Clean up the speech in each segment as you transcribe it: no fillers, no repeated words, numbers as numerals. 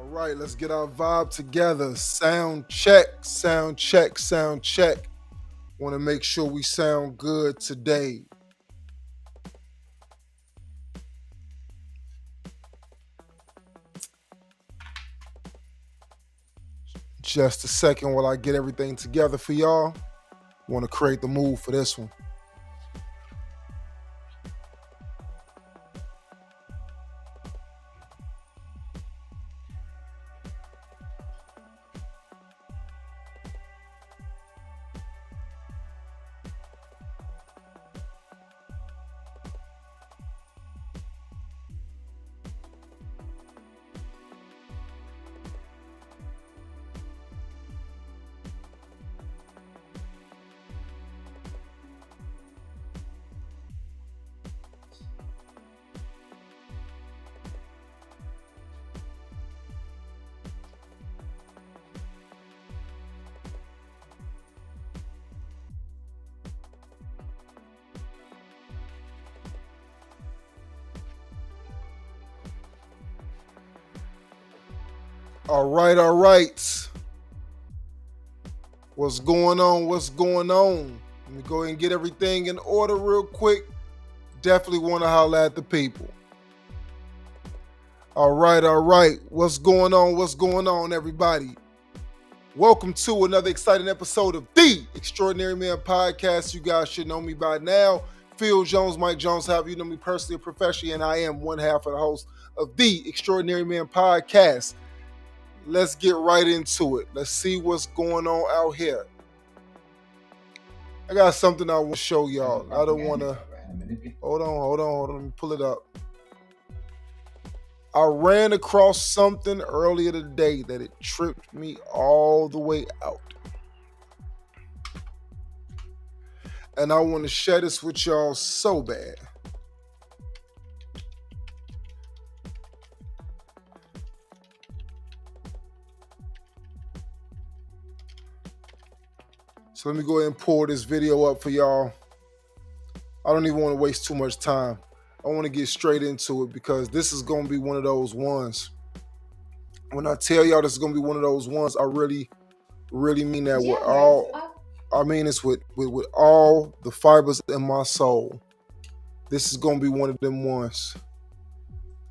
All right, let's get our vibe together. Sound check, sound check, sound check. Want to make sure we sound good today. Just a second while I get everything together for y'all. Want to create the mood for this one. All right, all right. What's going on? What's going on? Let me go ahead and get everything in order real quick. Definitely want to holler at the people. All right, all right. What's going on? What's going on, everybody? Welcome to another exciting episode of the Extraordinary Man Podcast. You guys should know me by now. Phil Jones, Mike Jones, however you know me personally or professionally, and I am one half of the host of the Extraordinary Man Podcast. Let's get right into it. Let's see what's going on out here. I got something I want to show y'all. I don't want to. Hold on. Let me pull it up. I ran across something earlier today that it tripped me all the way out. And I want to share this with y'all so bad. So let me go ahead and pull this video up for y'all. I don't even want to waste too much time. I want to get straight into it because this is going to be one of those ones. When I tell y'all this is going to be one of those ones, I really mean that with all. I mean this with all the fibers in my soul. This is going to be one of them ones.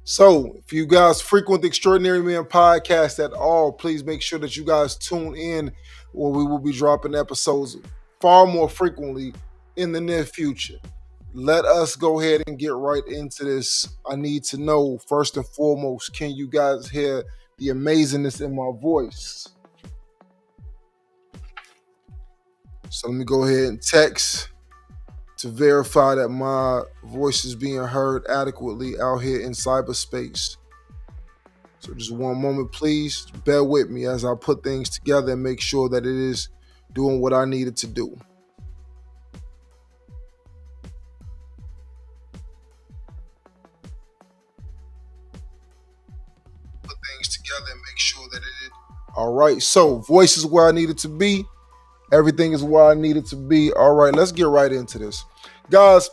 So if you guys frequent the Extraordinary Man Podcast at all, please make sure that you guys tune in where we will be dropping episodes far more frequently in the near future. Let us go ahead and get right into this. I need to know, first and foremost, can you guys hear the amazingness in my voice? So let me go ahead and text to verify that my voice is being heard adequately out here in cyberspace. So just one moment, please. Bear with me as I put things together and make sure that it is doing what I needed to do. Put things together and make sure that it is. All right, so voice is where I needed to be. Everything is where I needed to be. All right, let's get right into this. Guys,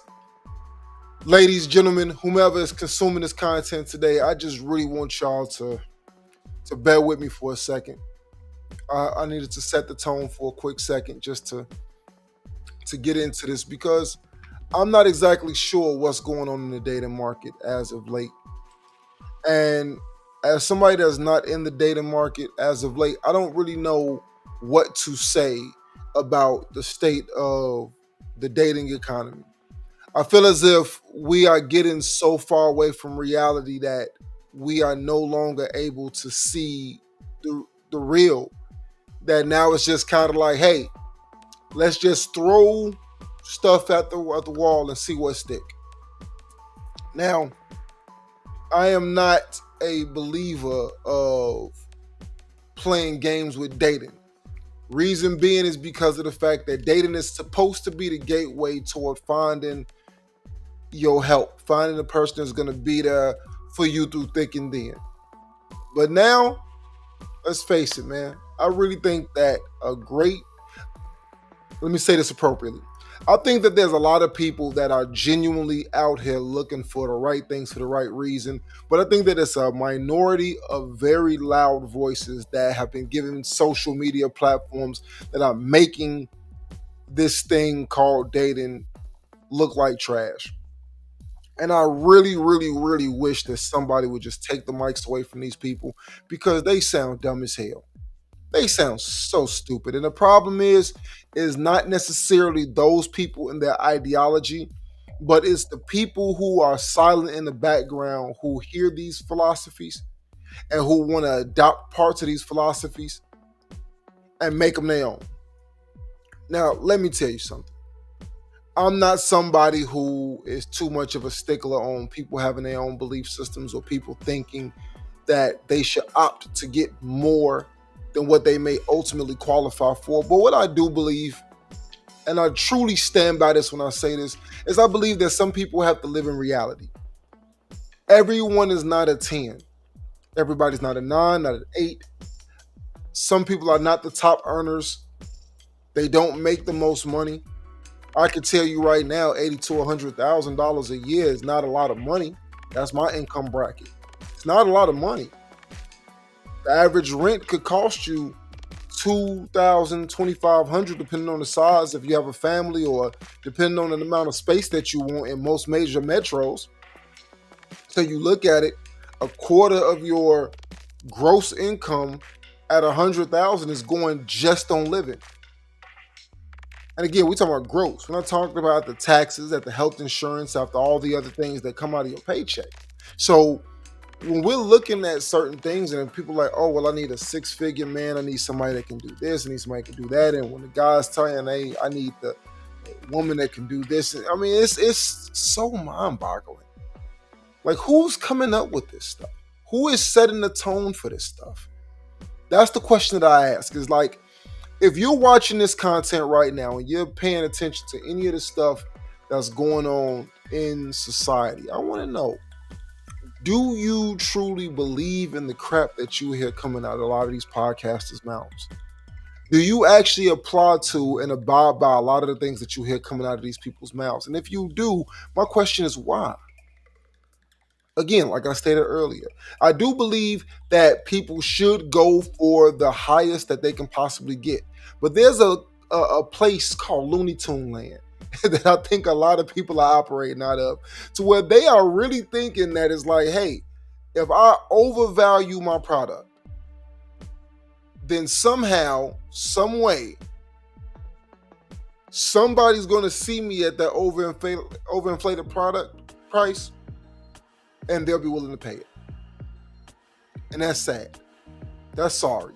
ladies, gentlemen, whomever is consuming this content today, I just really want y'all to bear with me for a second. I needed to set the tone for a quick second just to get into this because I'm not exactly sure what's going on in the dating market as of late. And as somebody that's not in the dating market as of late, I don't really know what to say about the state of the dating economy. I feel as if we are getting so far away from reality that we are no longer able to see the real. That now it's just kind of like, hey, let's just throw stuff at the wall and see what stick. Now, I am not a believer of playing games with dating. Reason being is because of the fact that dating is supposed to be the gateway toward finding your help, finding the person that's going to be there for you through thick and thin. But now, let's face it, man. I really think that let me say this appropriately. I think that there's a lot of people that are genuinely out here looking for the right things for the right reason. But I think that it's a minority of very loud voices that have been given social media platforms that are making this thing called dating look like trash. And I really, really, really wish that somebody would just take the mics away from these people because they sound dumb as hell. They sound so stupid. And the problem is not necessarily those people and their ideology, but it's the people who are silent in the background who hear these philosophies and who want to adopt parts of these philosophies and make them their own. Now, let me tell you something. I'm not somebody who is too much of a stickler on people having their own belief systems or people thinking that they should opt to get more than what they may ultimately qualify for. But what I do believe, and I truly stand by this when I say this, is I believe that some people have to live in reality. Everyone is not a 10. Everybody's not a 9, not an 8. Some people are not the top earners. They don't make the most money. I can tell you right now, $80,000 to $100,000 a year is not a lot of money. That's my income bracket. It's not a lot of money. The average rent could cost you $2,000, $2,500, depending on the size. If you have a family, or depending on the amount of space that you want in most major metros. So you look at it, a quarter of your gross income at $100,000 is going just on living. And again, we're talking about gross. We're not talking about the taxes, at the health insurance, after all the other things that come out of your paycheck. So when we're looking at certain things and people are like, oh, well, I need a 6-figure man. I need somebody that can do this. I need somebody that can do that. And when the guy's telling you, hey, I need the woman that can do this. I mean, it's so mind-boggling. Like, who's coming up with this stuff? Who is setting the tone for this stuff? That's the question that I ask. Is like, if you're watching this content right now and you're paying attention to any of the stuff that's going on in society, I want to know, do you truly believe in the crap that you hear coming out of a lot of these podcasters' mouths? Do you actually apply to and abide by a lot of the things that you hear coming out of these people's mouths? And if you do, my question is why? Again, like I stated earlier, I do believe that people should go for the highest that they can possibly get. But there's a place called Looney Tune Land that I think a lot of people are operating out of, to where they are really thinking that it's like, hey, if I overvalue my product, then somehow, some way, somebody's going to see me at that overinflated product price, and they'll be willing to pay it. And that's sad. That's sorry.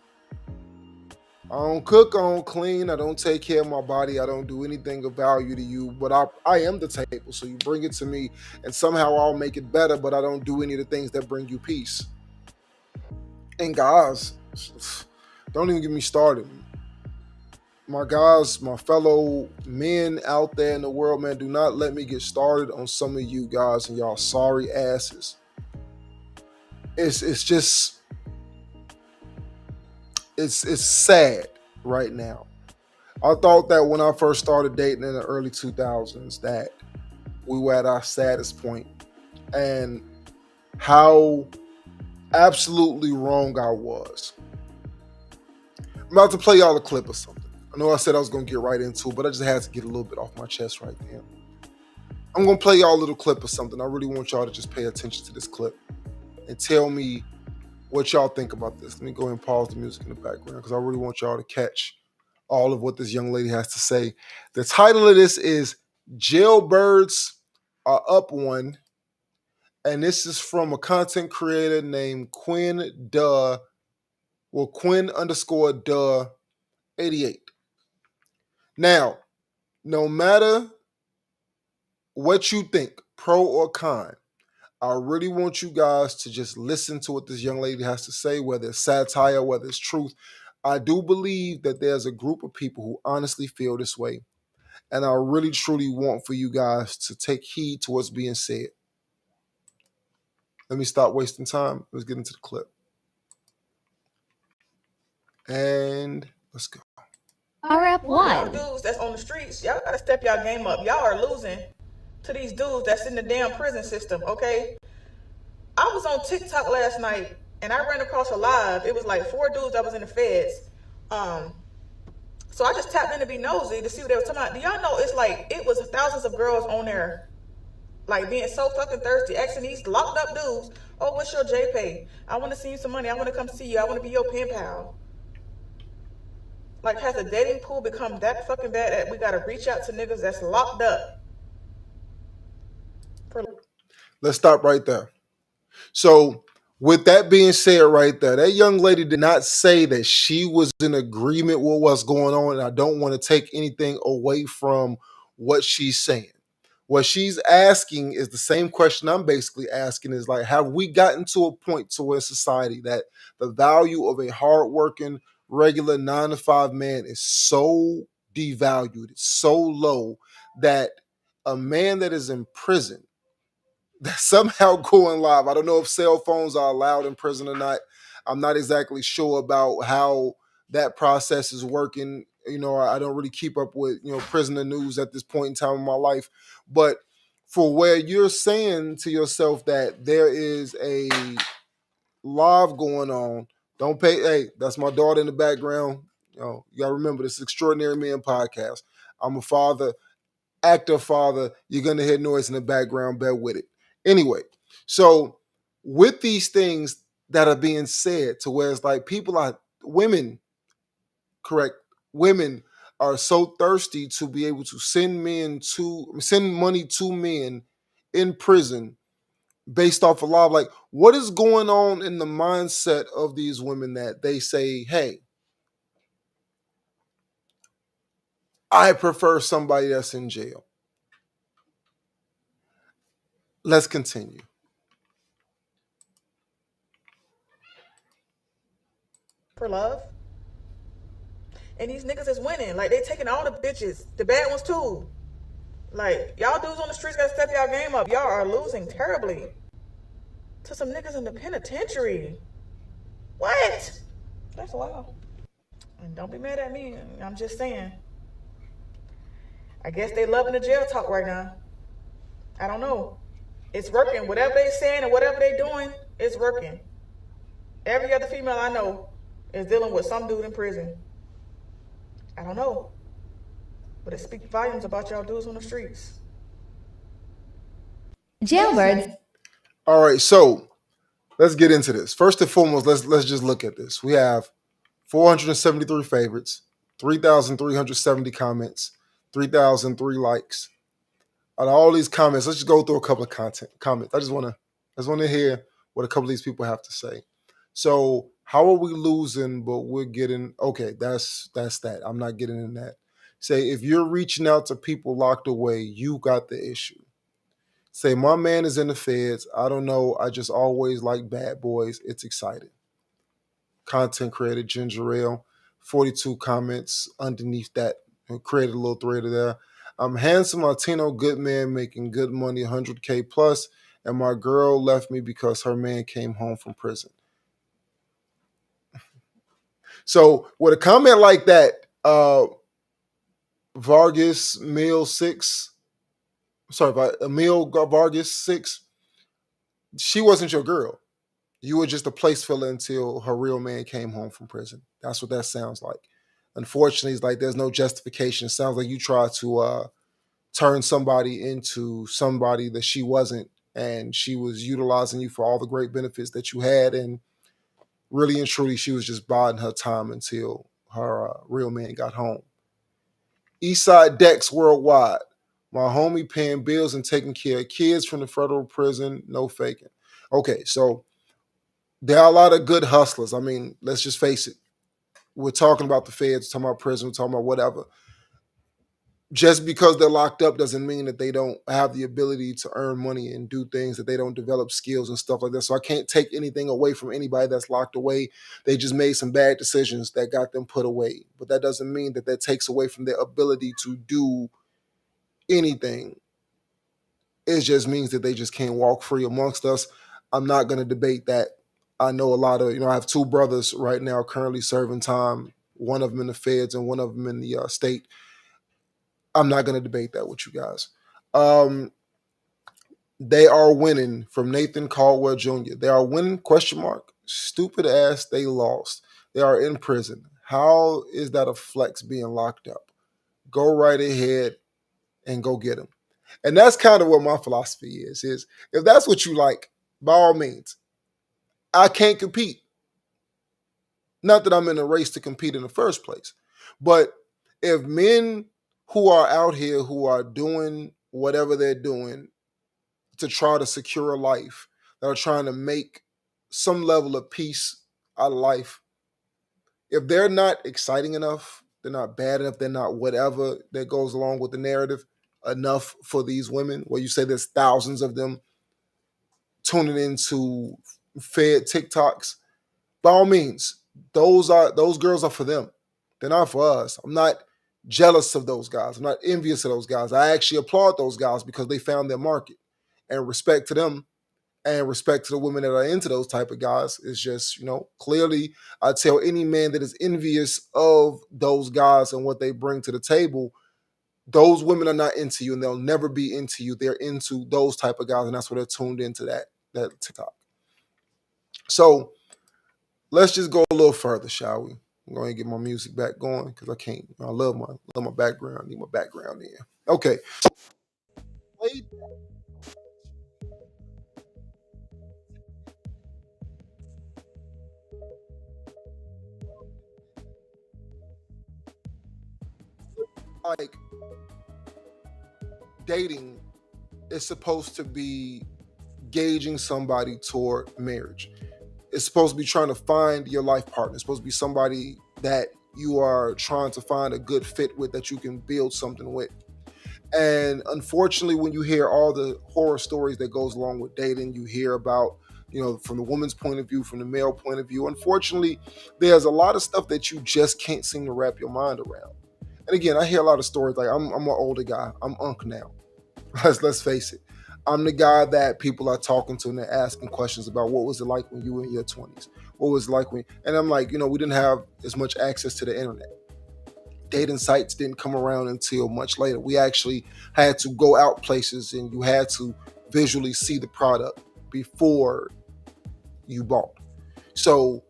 I don't cook, I don't clean, I don't take care of my body, I don't do anything of value to you, but I am the table. So you bring it to me and somehow I'll make it better, but I don't do any of the things that bring you peace. And guys, don't even get me started. My guys, my fellow men out there in the world, man, do not let me get started on some of you guys and y'all sorry asses. It's just, it's sad right now. I thought that when I first started dating in the early 2000s that we were at our saddest point, and how absolutely wrong I was. I'm about to play y'all a clip or something. I know I said I was going to get right into it, but I just had to get a little bit off my chest right there. I'm going to play y'all a little clip or something. I really want y'all to just pay attention to this clip and tell me what y'all think about this. Let me go ahead and pause the music in the background because I really want y'all to catch all of what this young lady has to say. The title of this is Jailbirds Are Up One, and this is from a content creator named Quinn Quinn _ 88. Now, no matter what you think, pro or con, I really want you guys to just listen to what this young lady has to say, whether it's satire, whether it's truth. I do believe that there's a group of people who honestly feel this way. And I really, truly want for you guys to take heed to what's being said. Let me stop wasting time. Let's get into the clip. And let's go. RF Y'all one. dudes that's on the streets, y'all gotta step y'all game up. Y'all are losing to these dudes that's in the damn prison system, okay? I was on TikTok last night and I ran across a live. It was like 4 dudes that was in the feds. Um, so I just tapped in to be nosy to see what they were talking about. Do y'all know it's like it was thousands of girls on there like being so fucking thirsty, asking these locked up dudes, oh, what's your JPay? I want to see you some money. I want to come see you. I want to be your pen pal. Like, has the dating pool become that fucking bad that we gotta reach out to niggas that's locked up? For Let's stop right there. So, with that being said, right there, that young lady did not say that she was in agreement with what's going on. And I don't want to take anything away from what she's saying. What she's asking is the same question I'm basically asking is like, have we gotten to a point to where society that the value of a hardworking, regular 9 to 5 man is so devalued, it's so low that a man that is in prison that's somehow going live. I don't know if cell phones are allowed in prison or not. I'm not exactly sure about how that process is working. You know, I don't really keep up with, prisoner news at this point in time in my life. But for where you're saying to yourself that there is a live going on, don't pay. Hey, that's my daughter in the background. You gotta remember this Extraordinary Men podcast. I'm a father, active father. You're gonna hear noise in the background. Bear with it. Anyway, so with these things that are being said, to where it's like women, correct? Women are so thirsty to be able to send money to men in prison based off of law. Like, what is going on in the mindset of these women that they say, "Hey, I prefer somebody that's in jail." Let's continue. love. And these niggas is winning. Like, they taking all the bitches, the bad ones too. Like, y'all dudes on the streets gotta step y'all game up. Y'all are losing terribly to some niggas in the penitentiary. What? That's wild. And don't be mad at me. I'm just saying. I guess they loving the jail talk right now. I don't know. It's working. Whatever they saying and whatever they doing, it's working. Every other female I know is dealing with some dude in prison. I don't know. But it speaks volumes about y'all dudes on the streets. Jailbirds. All right, so let's get into this. First and foremost, let's just look at this. We have 473 favorites, 3,370 comments, 3,003 likes. Out of all these comments, let's just go through a couple of comments. I just want to hear what a couple of these people have to say. So, how are we losing? But we're getting okay. That's that. I'm not getting in that. Say if you're reaching out to people locked away, you got the issue. Say my man is in the feds. I don't know. I just always like bad boys. It's exciting. Content creator Ginger Ale, 42 comments underneath that. Created a little thread there. I'm handsome Latino good man making good money, 100K plus, and my girl left me because her man came home from prison. So with a comment like that, Vargas Mill 6, sorry, Emil Vargas 6, she wasn't your girl. You were just a place filler until her real man came home from prison. That's what that sounds like. Unfortunately, it's like there's no justification. It sounds like you tried to turn somebody into somebody that she wasn't, and she was utilizing you for all the great benefits that you had, and really and truly, she was just biding her time until her real man got home. Eastside Dex Worldwide. My homie paying bills and taking care of kids from the federal prison. No faking. Okay, so there are a lot of good hustlers. I mean, let's just face it. We're talking about the feds, we're talking about prison, we're talking about whatever. Just because they're locked up doesn't mean that they don't have the ability to earn money and do things, that they don't develop skills and stuff like that. So I can't take anything away from anybody that's locked away. They just made some bad decisions that got them put away. But that doesn't mean that that takes away from their ability to do anything. It just means that they just can't walk free amongst us. I'm not going to debate that. I know a lot of, I have two brothers right now currently serving time one of them in the feds and one of them in the state. I'm not going to debate that with you guys. They are winning from Nathan Caldwell Jr. They are winning, question mark. Stupid ass, they lost. They are in prison. How is that a flex being locked up? Go right ahead and go get them. And that's kind of what my philosophy is if that's what you like, by all means. I can't compete. Not that I'm in a race to compete in the first place. But if men who are out here who are doing whatever they're doing to try to secure a life, that are trying to make some level of peace out of life, if they're not exciting enough, they're not bad enough, they're not whatever that goes along with the narrative enough for these women, where you say there's thousands of them tuning into fed TikToks, by all means, those girls are for them. They're not for us. I'm not jealous of those guys. I'm not envious of those guys. I actually applaud those guys because they found their market. And respect to them and respect to the women that are into those type of guys is just, clearly I tell any man that is envious of those guys and what they bring to the table, those women are not into you and they'll never be into you. They're into those type of guys, and that's why they're tuned into that TikTok. So let's just go a little further, shall we? I'm going to get my music back going because I can't. I love my background. I need my background in. Okay. Like, dating is supposed to be gauging somebody toward marriage. It's supposed to be trying to find your life partner. It's supposed to be somebody that you are trying to find a good fit with, that you can build something with. And unfortunately, when you hear all the horror stories that goes along with dating, you hear about, from the woman's point of view, from the male point of view, unfortunately, there's a lot of stuff that you just can't seem to wrap your mind around. And again, I hear a lot of stories like I'm an older guy. I'm Unc now. Let's face it. I'm the guy that people are talking to and they're asking questions about what was it like when you were in your 20s? What was it like when, and I'm like, we didn't have as much access to the internet. Dating sites didn't come around until much later. We actually had to go out places and you had to visually see the product before you bought. So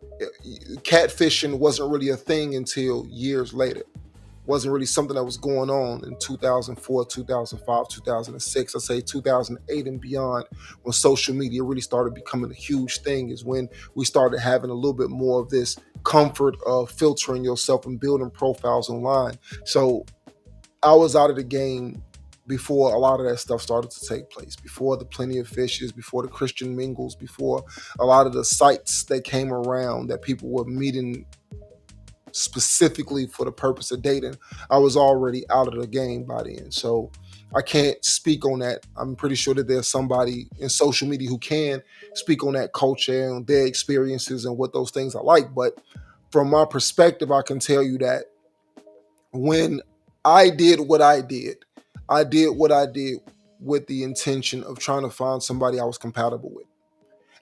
catfishing wasn't really a thing until years later. Wasn't really something that was going on in 2004, 2005, 2006. I say 2008 and beyond, when social media really started becoming a huge thing, is when we started having a little bit more of this comfort of filtering yourself and building profiles online. So I was out of the game before a lot of that stuff started to take place, before the Plenty of Fishes, before the Christian Mingles, before a lot of the sites that came around that people were meeting specifically for the purpose of dating. I was already out of the game by then. So I can't speak on that. I'm pretty sure that there's somebody in social media who can speak on that culture and their experiences and what those things are like. But from my perspective, I can tell you that when I did what I did with the intention of trying to find somebody I was compatible with.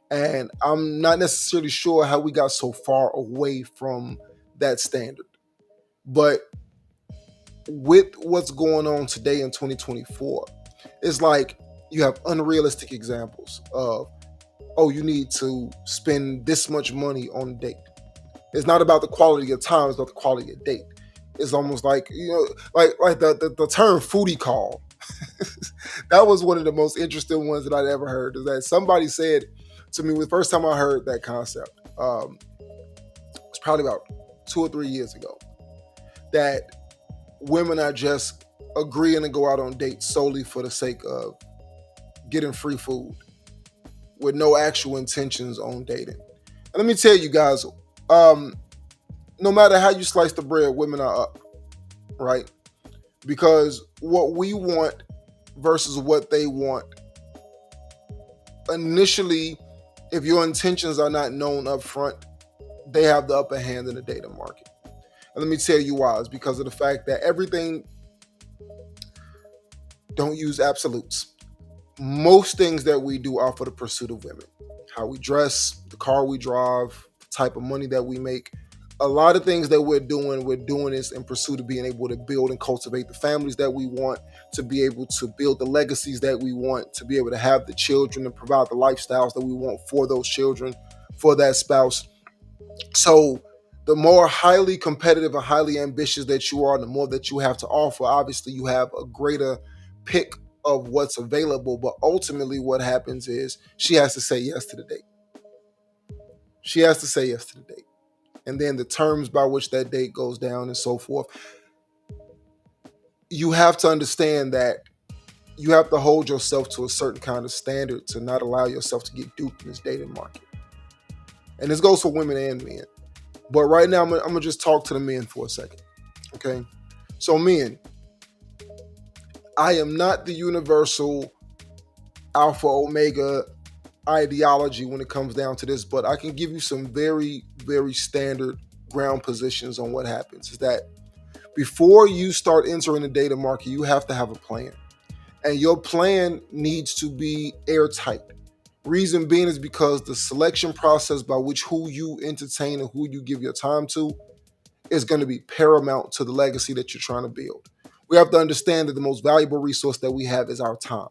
And I'm not necessarily sure how we got so far away from that standard. But with what's going on today in 2024, it's like you have unrealistic examples of, you need to spend this much money on a date. It's not about the quality of time, it's about the quality of date. It's almost like, like the term foodie call. That was one of the most interesting ones that I'd ever heard. Is that somebody said to me the first time I heard that concept, it's probably about 2 or 3 years ago, that women are just agreeing to go out on dates solely for the sake of getting free food with no actual intentions on dating. And let me tell you guys, no matter how you slice the bread, women are up, right? Because what we want versus what they want, initially, if your intentions are not known up front, they have the upper hand in the dating market. And let me tell you why. It's because of the fact that everything, don't use absolutes. Most things that we do are for the pursuit of women. How we dress, the car we drive, the type of money that we make, a lot of things that we're doing this in pursuit of being able to build and cultivate the families that we want, to be able to build the legacies that we want, to be able to have the children and provide the lifestyles that we want for those children, for that spouse. So the more highly competitive and highly ambitious that you are, the more that you have to offer, obviously you have a greater pick of what's available. But ultimately what happens is she has to say yes to the date. She has to say yes to the date. And then the terms by which that date goes down and so forth. You have to understand that you have to hold yourself to a certain kind of standard to not allow yourself to get duped in this dating market. And this goes for women and men. But right now, I'm gonna just talk to the men for a second. Okay? So men, I am not the universal alpha omega ideology when it comes down to this, but I can give you some very, very standard ground positions on what happens. Is that before you start entering the dating market, you have to have a plan. And your plan needs to be airtight. Reason being is because the selection process by which who you entertain and who you give your time to is going to be paramount to the legacy that you're trying to build. We have to understand that the most valuable resource that we have is our time,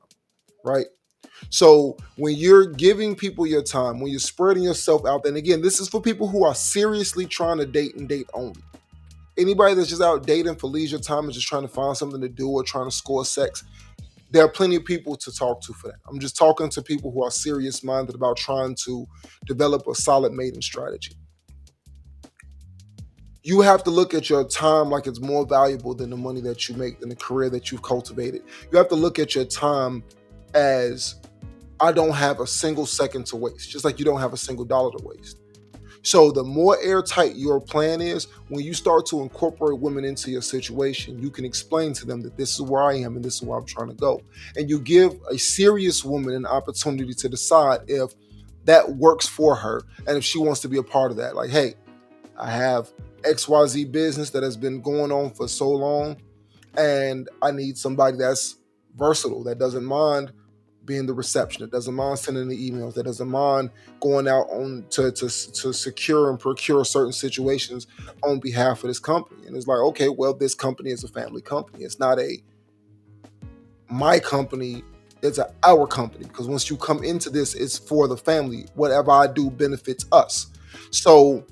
right? So when you're giving people your time, when you're spreading yourself out there, and again, this is for people who are seriously trying to date and date only. Anybody that's just out dating for leisure time and just trying to find something to do or trying to score sex, there are plenty of people to talk to for that. I'm just talking to people who are serious minded about trying to develop a solid mating strategy. You have to look at your time like it's more valuable than the money that you make, than the career that you've cultivated. You have to look at your time as, I don't have a single second to waste, just like you don't have a single dollar to waste. So the more airtight your plan is, when you start to incorporate women into your situation, you can explain to them that this is where I am and this is where I'm trying to go. And you give a serious woman an opportunity to decide if that works for her and if she wants to be a part of that. Like, hey, I have XYZ business that has been going on for so long, and I need somebody that's versatile, that doesn't mind being the reception, that doesn't mind sending the emails, that doesn't mind going out on to secure and procure certain situations on behalf of this company. And it's like, okay, well, this company is a family company. It's not a my company, it's our company, because once you come into this, it's for the family. Whatever I do benefits us. So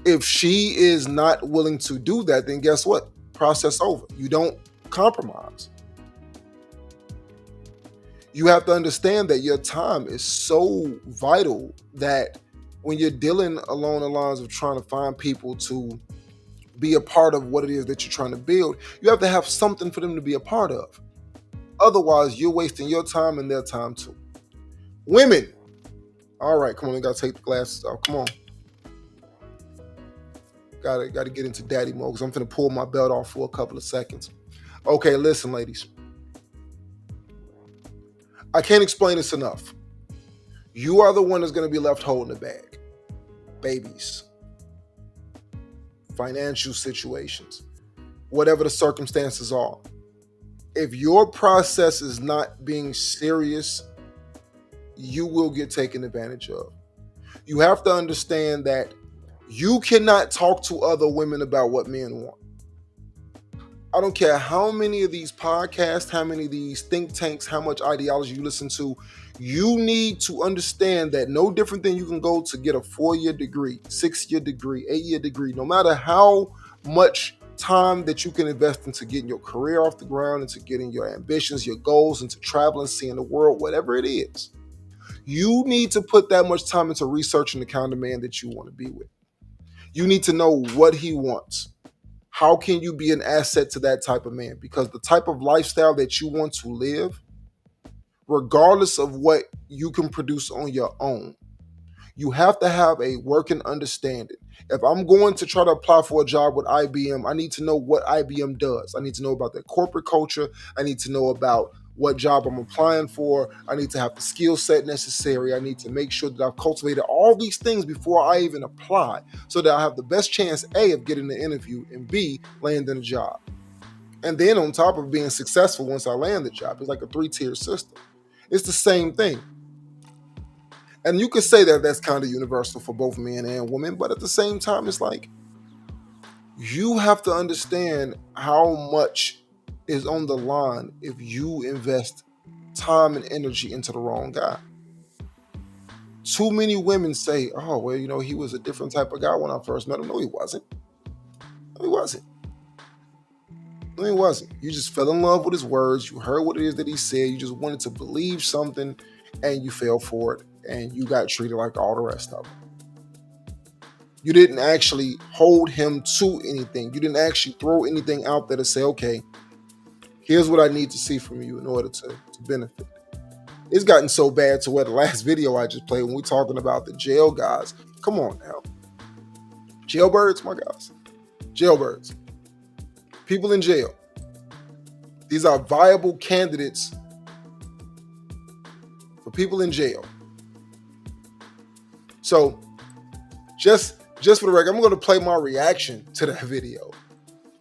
if she is not willing to do that, then guess what? Process over. You don't compromise. You have to understand that your time is so vital that when you're dealing along the lines of trying to find people to be a part of what it is that you're trying to build, you have to have something for them to be a part of. Otherwise, you're wasting your time and their time too. Women. All right, come on, we gotta take the glasses off. Come on. Gotta get into daddy mode because I'm gonna pull my belt off for a couple of seconds. Okay, listen, ladies. I can't explain this enough. You are the one that's going to be left holding the bag. Babies, financial situations, whatever the circumstances are. If your process is not being serious, you will get taken advantage of. You have to understand that you cannot talk to other women about what men want. I don't care how many of these podcasts, how many of these think tanks, how much ideology you listen to, you need to understand that no different than you can go to get a 4-year degree, 6-year degree, 8-year degree, no matter how much time that you can invest into getting your career off the ground, into getting your ambitions, your goals, into traveling, seeing the world, whatever it is, you need to put that much time into researching the kind of man that you want to be with. You need to know what he wants. How can you be an asset to that type of man? Because the type of lifestyle that you want to live, regardless of what you can produce on your own, you have to have a working understanding. If I'm going to try to apply for a job with IBM, I need to know what IBM does. I need to know about their corporate culture. I need to know about what job I'm applying for. I need to have the skill set necessary. I need to make sure that I've cultivated all these things before I even apply, so that I have the best chance, A, of getting the interview, and B, landing a job. And then on top of being successful once I land the job, it's like a 3-tier system. It's the same thing. And you could say that that's kind of universal for both men and women, but at the same time, it's like, You have to understand how much is on the line if you invest time and energy into the wrong guy. Too many women say, oh, well, he was a different type of guy when I first met him. No, he wasn't. No, he wasn't. No, he wasn't. You just fell in love with his words. You heard what it is that he said. You just wanted to believe something and you fell for it and you got treated like all the rest of them. You didn't actually hold him to anything. You didn't actually throw anything out there to say, okay, here's what I need to see from you in order to benefit. It's gotten so bad to where the last video I just played when we're talking about the jail guys. Come on now. Jailbirds, my guys. Jailbirds. People in jail. These are viable candidates for people in jail. So just for the record, I'm going to play my reaction to that video.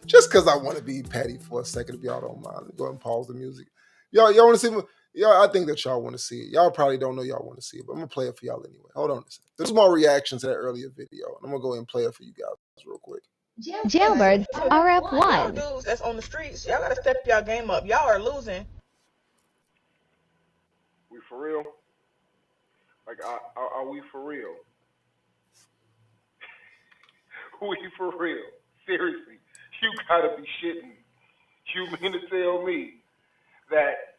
Just because I want to be petty for a second, if y'all don't mind. Go ahead and pause the music. Y'all want to see? Y'all, I think that y'all want to see it. Y'all probably don't know y'all want to see it, but I'm going to play it for y'all anyway. Hold on a second. This is my reaction to that earlier video. And I'm going to go ahead and play it for you guys real quick. Jailbirds Y'all RF1. dudes that's on the streets, y'all gotta step y'all game up. Y'all are losing. We for real? Like, are we for real? We for real? Seriously, you gotta be shitting. You mean to tell me that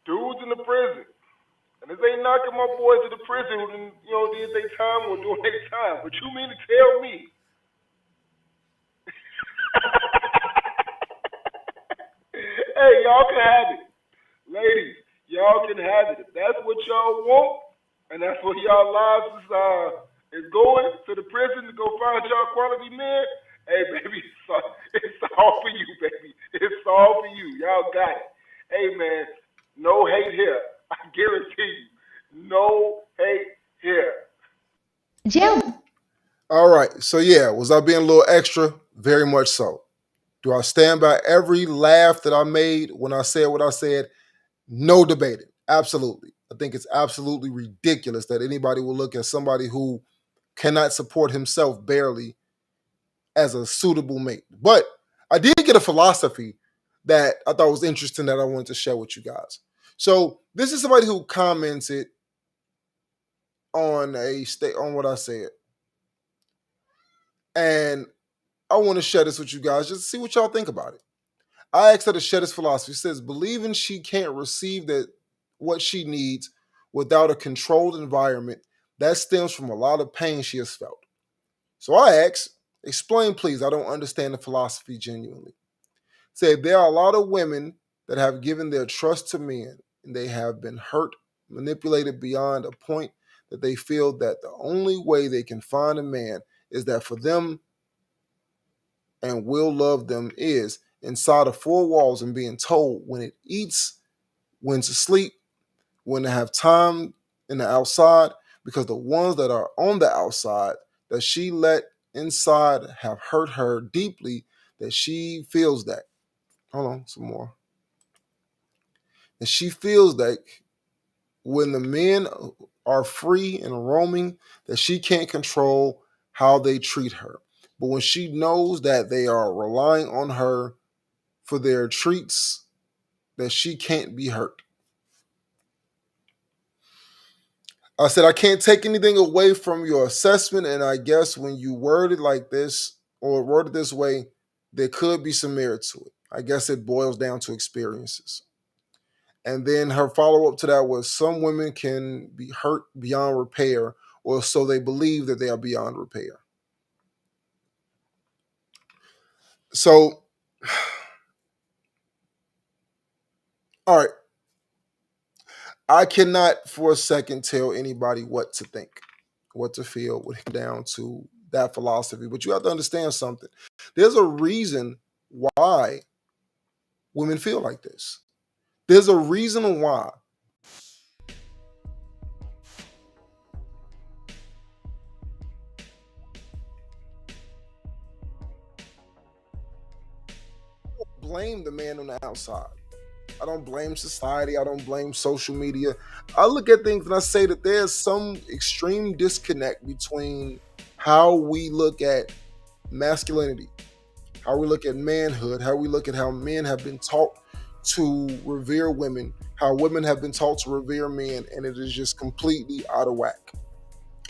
dudes in the prison, and this ain't knocking my boys to the prison who did their time or doing their time, but you mean to tell me hey, y'all can have it. Ladies, y'all can have it. If that's what y'all want, and that's what y'all lives is going to the prison to go find y'all quality men, hey, baby, it's all for you, baby. It's all for you. Y'all got it. Hey, man, no hate here. I guarantee you. No hate here. All right. So, yeah, was I being a little extra? Very much so. Do I stand by every laugh that I made when I said what I said? No debating. Absolutely. I think it's absolutely ridiculous that anybody will look at somebody who cannot support himself barely as a suitable mate. But I did get a philosophy that I thought was interesting that I wanted to share with you guys. So this is somebody who commented on what I said. And I want to share this with you guys just to see what y'all think about it. I asked her to share this philosophy. It says, believing she can't receive what she needs without a controlled environment, that stems from a lot of pain she has felt. So I asked, explain please, I don't understand the philosophy genuinely. Say there are a lot of women that have given their trust to men and they have been hurt, manipulated beyond a point that they feel that the only way they can find a man is that for them and will love them is inside of four walls and being told when it eats, when to sleep, when to have time in the outside, because the ones that are on the outside that she let inside have hurt her deeply, that she feels that. Hold on, some more. And she feels that when the men are free and roaming, that she can't control how they treat her. But when she knows that they are relying on her for their treats, that she can't be hurt. I said, I can't take anything away from your assessment, and I guess when you word it like this, or word it this way, there could be some merit to it. I guess it boils down to experiences. And then her follow-up to that was, some women can be hurt beyond repair, or so they believe that they are beyond repair. So, all right. I cannot for a second tell anybody what to think, what to feel when it comes down to that philosophy. But you have to understand something. There's a reason why women feel like this. There's a reason why. I don't blame the man on the outside. I don't blame society. I don't blame social media. I look at things and I say that there's some extreme disconnect between how we look at masculinity how we look at manhood, how we look at how men have been taught to revere women, how women have been taught to revere men, and it is just completely out of whack.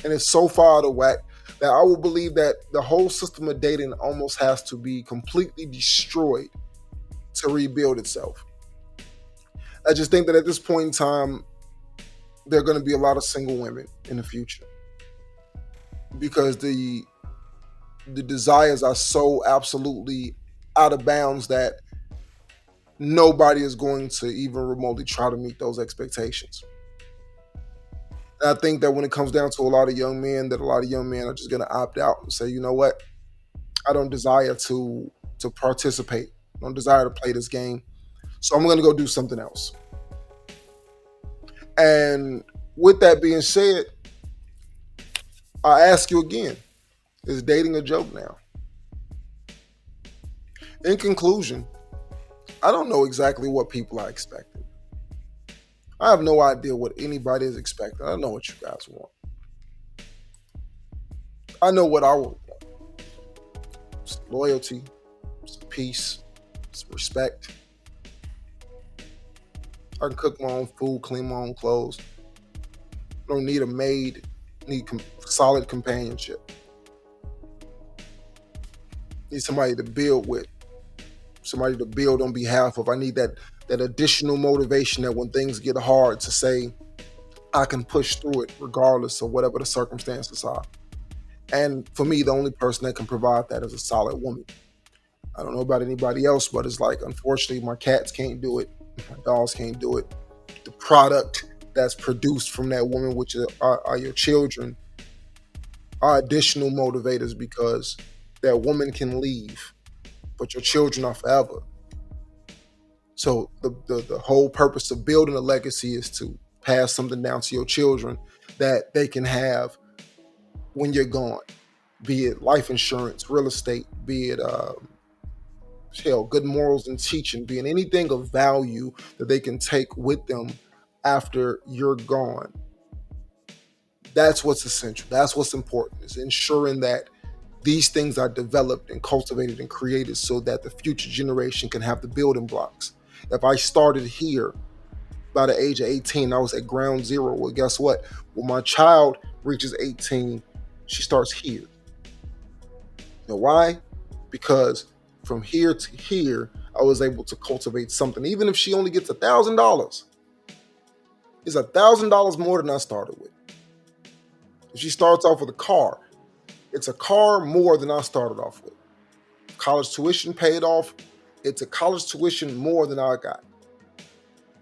And it's so far out of whack that I will believe that the whole system of dating almost has to be completely destroyed to rebuild itself. I just think that at this point in time, there are going to be a lot of single women in the future because the desires are so absolutely out of bounds that nobody is going to even remotely try to meet those expectations. And I think that when it comes down to a lot of young men, that a lot of young men are just going to opt out and say, you know what, I don't desire to participate. I don't desire to play this game. So I'm going to go do something else. And with that being said, I ask you again, is dating a joke now? In conclusion, I don't know exactly what people are expecting. I have no idea what anybody is expecting. I don't know what you guys want. I know what I would want. Some loyalty, some peace, some respect. I can cook my own food, clean my own clothes. I don't need a maid. I need solid companionship. I need somebody to build with. Somebody to build on behalf of. I need that additional motivation that when things get hard to say, I can push through it regardless of whatever the circumstances are. And for me, the only person that can provide that is a solid woman. I don't know about anybody else, but it's like, unfortunately, my cats can't do it. My dogs can't do it. The product that's produced from that woman, which are your children, are additional motivators because that woman can leave, but your children are forever. So the whole purpose of building a legacy is to pass something down to your children that they can have when you're gone, be it life insurance, real estate, be it good morals and teaching, be it anything of value that they can take with them after you're gone. That's what's essential. That's what's important, is ensuring that these things are developed and cultivated and created so that the future generation can have the building blocks. If I started here by the age of 18, I was at ground zero. Well, guess what? When my child reaches 18, she starts here. You know why? Because from here to here, I was able to cultivate something. Even if she only gets $1,000, it's $1,000 more than I started with. If she starts off with a car, it's a car more than I started off with. College tuition paid off, it's a college tuition more than I got.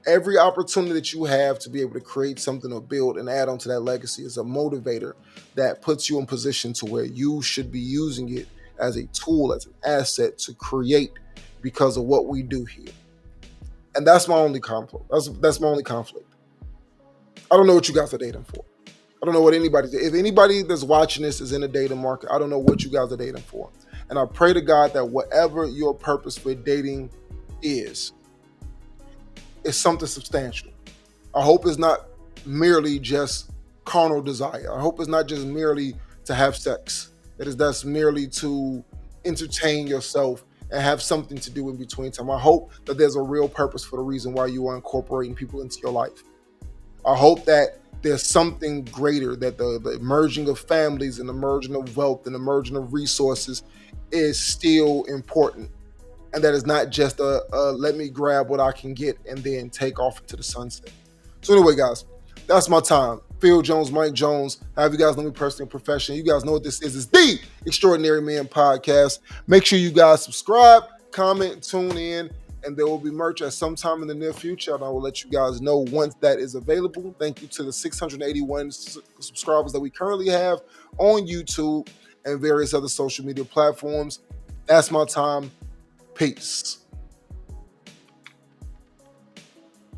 Every opportunity that you have to be able to create something or build and add on to that legacy is a motivator that puts you in position to where you should be using it as a tool, as an asset to create because of what we do here. And that's my only conflict. That's my only conflict. I don't know what you guys are dating for. I don't know what if anybody that's watching this is in the dating market, I don't know what you guys are dating for. And I pray to God that whatever your purpose for dating is something substantial. I hope it's not merely just carnal desire. I hope it's not just merely to have sex. That's merely to entertain yourself and have something to do in between time. I hope that there's a real purpose for the reason why you are incorporating people into your life. I hope that there's something greater, that the merging of families and the merging of wealth and the merging of resources is still important. And that is not just let me grab what I can get and then take off into the sunset. So anyway, guys, that's my time. Phil Jones, Mike Jones. Have you guys know me personally and professionally? You guys know what this is. It's the Extraordinary Man Podcast. Make sure you guys subscribe, comment, tune in, and there will be merch at some time in the near future, and I will let you guys know once that is available. Thank you to the 681 subscribers that we currently have on YouTube and various other social media platforms. That's my time. Peace.